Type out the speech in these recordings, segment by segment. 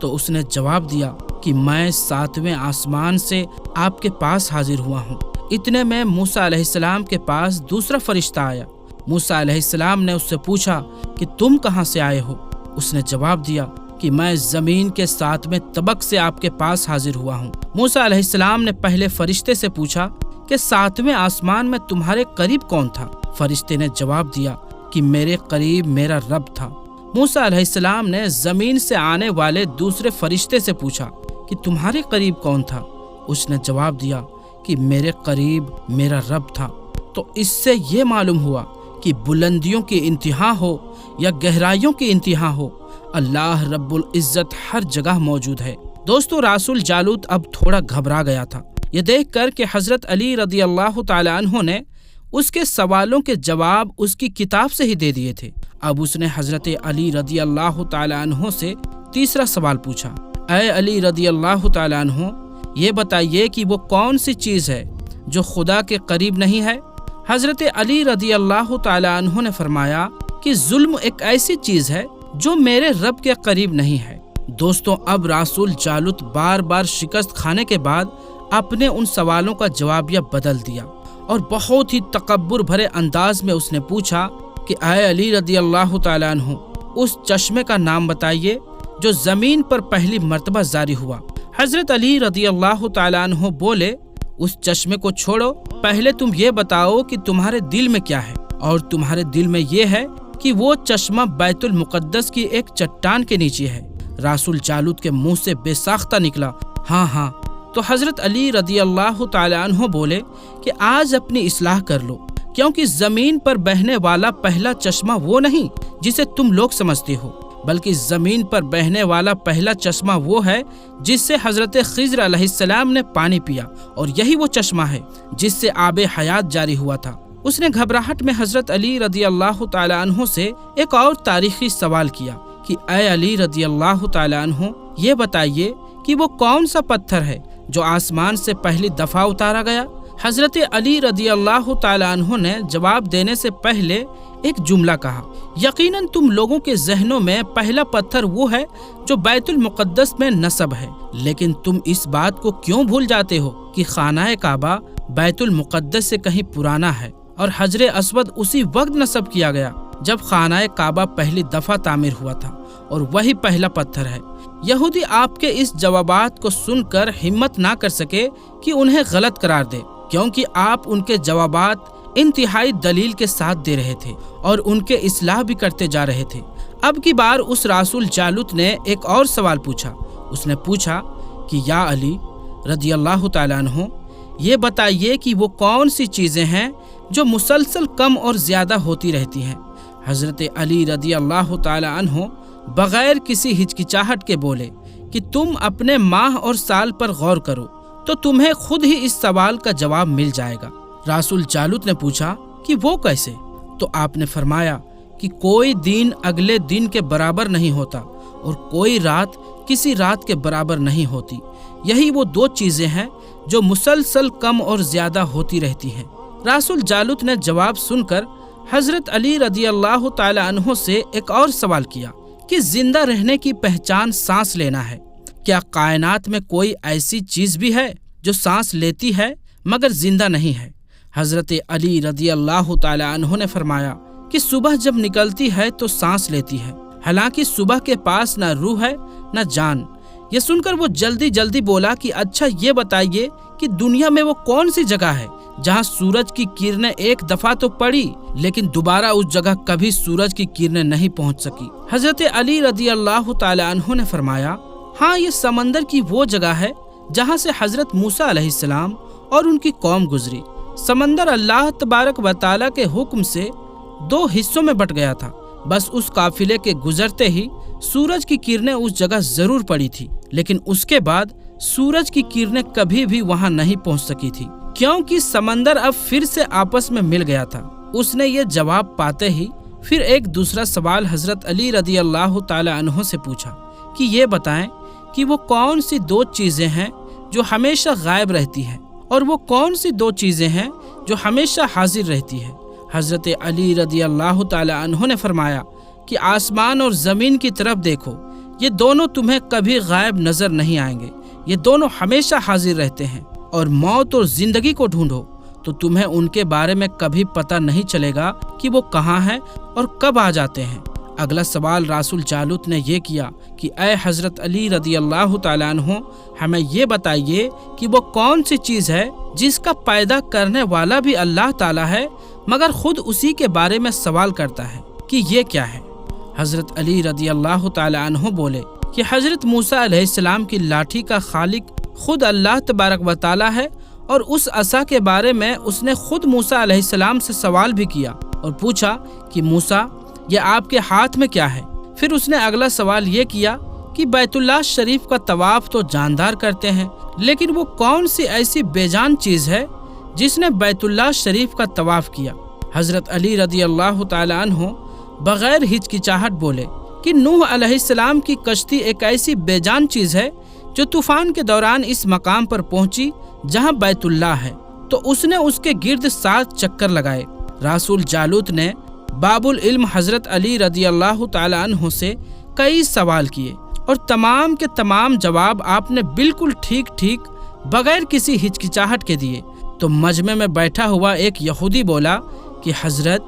تو اس نے جواب دیا کہ میں 7ویں آسمان سے آپ کے پاس حاضر ہوا ہوں۔ اتنے میں موسیٰ علیہ السلام کے پاس دوسرا فرشتہ آیا۔ موسیٰ علیہ السلام نے اس سے پوچھا کہ تم کہاں سے آئے ہو؟ اس نے جواب دیا کہ میں زمین کے 7ویں طبق سے آپ کے پاس حاضر ہوا ہوں۔ موسیٰ علیہ السلام نے پہلے فرشتے سے پوچھا کہ 7ویں آسمان میں تمہارے قریب کون تھا؟ فرشتے نے جواب دیا کہ میرے قریب میرا رب تھا۔ موسیٰ علیہ السلام نے زمین سے آنے والے دوسرے فرشتے سے پوچھا کہ تمہارے قریب کون تھا؟ اس نے جواب دیا کہ میرے قریب میرا رب تھا۔ تو اس سے یہ معلوم ہوا کہ بلندیوں کی انتہا ہو یا گہرائیوں کی انتہا ہو، اللہ رب العزت ہر جگہ موجود ہے۔ دوستو، رسول جالوت اب تھوڑا گھبرا گیا تھا، یہ دیکھ کر کہ حضرت علی رضی اللہ تعالی عنہ نے اس کے سوالوں کے جواب اس کی کتاب سے ہی دے دیے تھے۔ اب اس نے حضرت علی رضی اللہ تعالی عنہ سے تیسرا سوال پوچھا، اے علی رضی اللہ تعالی عنہ، یہ بتائیے کہ وہ کون سی چیز ہے جو خدا کے قریب نہیں ہے؟ حضرت علی رضی اللہ تعالی عنہ نے فرمایا کہ ظلم ایک ایسی چیز ہے جو میرے رب کے قریب نہیں ہے۔ دوستوں، اب رسول جالوت بار بار شکست کھانے کے بعد اپنے ان سوالوں کا جوابیہ بدل دیا اور بہت ہی تکبر بھرے انداز میں اس نے پوچھا کہ اے علی رضی اللہ تعالی عنہ، اس چشمے کا نام بتائیے جو زمین پر پہلی مرتبہ جاری ہوا۔ حضرت علی رضی اللہ تعالی عنہ بولے، اس چشمے کو چھوڑو، پہلے تم یہ بتاؤ کہ تمہارے دل میں کیا ہے، اور تمہارے دل میں یہ ہے کہ وہ چشمہ بیت المقدس کی ایک چٹان کے نیچے ہے۔ رسول جالوت کے منہ سے بے ساختہ نکلا، ہاں ہاں۔ تو حضرت علی رضی اللہ تعالی عنہ بولے کہ آج اپنی اصلاح کر لو، کیونکہ زمین پر بہنے والا پہلا چشمہ وہ نہیں جسے تم لوگ سمجھتے ہو، بلکہ زمین پر بہنے والا پہلا چشمہ وہ ہے جس سے حضرت خضر علیہ السلام نے پانی پیا، اور یہی وہ چشمہ ہے جس سے آب حیات جاری ہوا تھا۔ اس نے گھبراہٹ میں حضرت علی رضی اللہ تعالی عنہ سے ایک اور تاریخی سوال کیا کہ اے علی رضی اللہ تعالی عنہ، یہ بتائیے کہ وہ کون سا پتھر ہے جو آسمان سے پہلی دفعہ اتارا گیا؟ حضرت علی رضی اللہ تعالی عنہ نے جواب دینے سے پہلے ایک جملہ کہا، یقیناً تم لوگوں کے ذہنوں میں پہلا پتھر وہ ہے جو بیت المقدس میں نصب ہے، لیکن تم اس بات کو کیوں بھول جاتے ہو کہ خانہ کعبہ بیت المقدس سے کہیں پرانا ہے، اور حجر اسود اسی وقت نصب کیا گیا جب خانہ کعبہ پہلی دفعہ تعمیر ہوا تھا، اور وہی پہلا پتھر ہے۔ یہودی آپ کے اس جوابات کو سن کر ہمت نہ کر سکے کہ انہیں غلط قرار دے، کیونکہ آپ ان کے جوابات انتہائی دلیل کے ساتھ دے رہے تھے اور ان کے اصلاح بھی کرتے جا رہے تھے۔ اب کی بار اس رسول جالوت نے ایک اور سوال پوچھا۔ اس نے پوچھا کہ یا علی رضی اللہ تعالیٰ عنہ، یہ بتائیے کہ وہ کون سی چیزیں ہیں جو مسلسل کم اور زیادہ ہوتی رہتی ہیں؟ حضرت علی رضی اللہ تعالیٰ عنہ بغیر کسی ہچکچاہٹ کے بولے کہ تم اپنے ماہ اور سال پر غور کرو تو تمہیں خود ہی اس سوال کا جواب مل جائے گا۔ رسول جالوت نے پوچھا کہ وہ کیسے؟ تو آپ نے فرمایا کہ کوئی دن اگلے دن کے برابر نہیں ہوتا اور کوئی رات کسی رات کے برابر نہیں ہوتی، یہی وہ دو چیزیں ہیں جو مسلسل کم اور زیادہ ہوتی رہتی ہیں۔ رسول جالوت نے جواب سن کر حضرت علی رضی اللہ تعالی عنہ سے ایک اور سوال کیا کہ زندہ رہنے کی پہچان سانس لینا ہے، کیا کائنات میں کوئی ایسی چیز بھی ہے جو سانس لیتی ہے مگر زندہ نہیں ہے؟ حضرت علی رضی اللہ تعالی عنہ نے فرمایا کہ صبح جب نکلتی ہے تو سانس لیتی ہے، حالانکہ صبح کے پاس نہ روح ہے نہ جان۔ یہ سن کر وہ جلدی بولا کہ اچھا یہ بتائیے کہ دنیا میں وہ کون سی جگہ ہے جہاں سورج کی کرنیں ایک دفعہ تو پڑی لیکن دوبارہ اس جگہ کبھی سورج کی کرنیں نہیں پہنچ سکی؟ حضرت علی رضی اللہ تعالی عنہ نے فرمایا، ہاں، یہ سمندر کی وہ جگہ ہے جہاں سے حضرت موسیٰ علیہ السلام اور ان کی قوم گزری۔ سمندر اللہ تبارک و تعالیٰ کے حکم سے دو حصوں میں بٹ گیا تھا، بس اس قافلے کے گزرتے ہی سورج کی کرنیں اس جگہ ضرور پڑی تھی، لیکن اس کے بعد سورج کی کرنیں کبھی بھی وہاں نہیں پہنچ سکی تھی، کیونکہ سمندر اب پھر سے آپس میں مل گیا تھا۔ اس نے یہ جواب پاتے ہی پھر ایک دوسرا سوال حضرت علی رضی اللہ تعالی عنہ سے پوچھا کہ یہ بتائیں کہ وہ کون سی دو چیزیں ہیں جو ہمیشہ غائب رہتی ہیں، اور وہ کون سی دو چیزیں ہیں جو ہمیشہ حاضر رہتی ہے؟ حضرت علی رضی اللہ تعالی عنہ نے فرمایا کہ آسمان اور زمین کی طرف دیکھو، یہ دونوں تمہیں کبھی غائب نظر نہیں آئیں گے، یہ دونوں ہمیشہ حاضر رہتے ہیں، اور موت اور زندگی کو ڈھونڈو تو تمہیں ان کے بارے میں کبھی پتہ نہیں چلے گا کہ وہ کہاں ہیں اور کب آ جاتے ہیں۔ اگلا سوال رسول جالوت نے یہ کیا کہ اے حضرت علی رضی اللہ تعالیٰ عنہ، ہمیں یہ بتائیے کہ وہ کون سی چیز ہے جس کا پیدا کرنے والا بھی اللہ تعالیٰ ہے مگر خود اسی کے بارے میں سوال کرتا ہے کہ یہ کیا ہے؟ حضرت علی رضی اللہ تعالیٰ عنہ بولے کہ حضرت موسیٰ علیہ السلام کی لاٹھی کا خالق خود اللہ تبارک و تعالیٰ ہے، اور اس عصا کے بارے میں اس نے خود موسیٰ علیہ السلام سے سوال بھی کیا اور پوچھا کہ موسیٰ یہ آپ کے ہاتھ میں کیا ہے؟ پھر اس نے اگلا سوال یہ کیا کہ بیت اللہ شریف کا طواف تو جاندار کرتے ہیں، لیکن وہ کون سی ایسی بے جان چیز ہے جس نے بیت اللہ شریف کا طواف کیا؟ حضرت علی رضی اللہ تعالی عنہ بغیر ہچکچاہٹ بولے کہ نوح علیہ السلام کی کشتی ایک ایسی بے جان چیز ہے جو طوفان کے دوران اس مقام پر پہنچی جہاں بیت اللہ ہے، تو اس نے اس کے گرد 7 چکر لگائے۔ رسول جالوت نے باب العلم حضرت علی رضی اللہ تعالی عنہ سے کئی سوال کیے اور تمام کے تمام جواب آپ نے بالکل ٹھیک بغیر کسی ہچکچاہٹ کے دیے۔ تو مجمع میں بیٹھا ہوا ایک یہودی بولا کہ حضرت،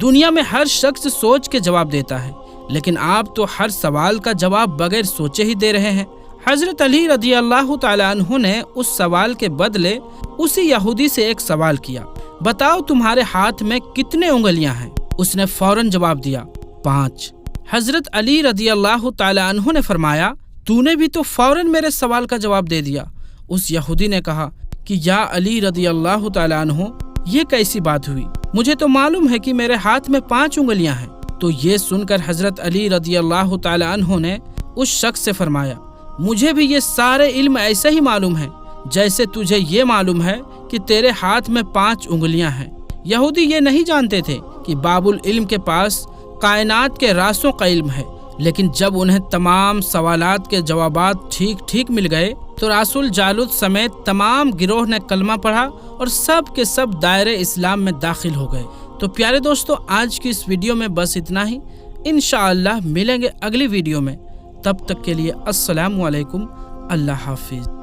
دنیا میں ہر شخص سوچ کے جواب دیتا ہے، لیکن آپ تو ہر سوال کا جواب بغیر سوچے ہی دے رہے ہیں۔ حضرت علی رضی اللہ تعالی عنہ نے اس سوال کے بدلے اسی یہودی سے ایک سوال کیا، بتاؤ تمہارے ہاتھ میں کتنے انگلیاں ہیں؟ اس نے فوراً جواب دیا 5۔ حضرت علی رضی اللہ تعالی عنہ نے فرمایا تو نے بھی تو فوراً میرے سوال کا جواب دے دیا۔ اس یہودی نے کہا کہ یا علی رضی اللہ تعالی عنہ، یہ کیسی بات ہوئی؟ مجھے تو معلوم ہے کہ میرے ہاتھ میں 5 انگلیاں ہیں۔ تو یہ سن کر حضرت علی رضی اللہ تعالی عنہ نے اس شخص سے فرمایا مجھے بھی یہ سارے علم ایسے ہی معلوم ہے جیسے تجھے یہ معلوم ہے کہ تیرے ہاتھ میں 5 انگلیاں ہیں۔ یہودی یہ نہیں جانتے تھے کہ باب العلم کے پاس کائنات کے رازوں کا علم ہے، لیکن جب انہیں تمام سوالات کے جوابات ٹھیک مل گئے تو رسول جالوت سمیت تمام گروہ نے کلمہ پڑھا اور سب کے سب دائرہ اسلام میں داخل ہو گئے۔ تو پیارے دوستو، آج کی اس ویڈیو میں بس اتنا ہی۔ انشاءاللہ ملیں گے اگلی ویڈیو میں، تب تک کے لیے السلام علیکم، اللہ حافظ۔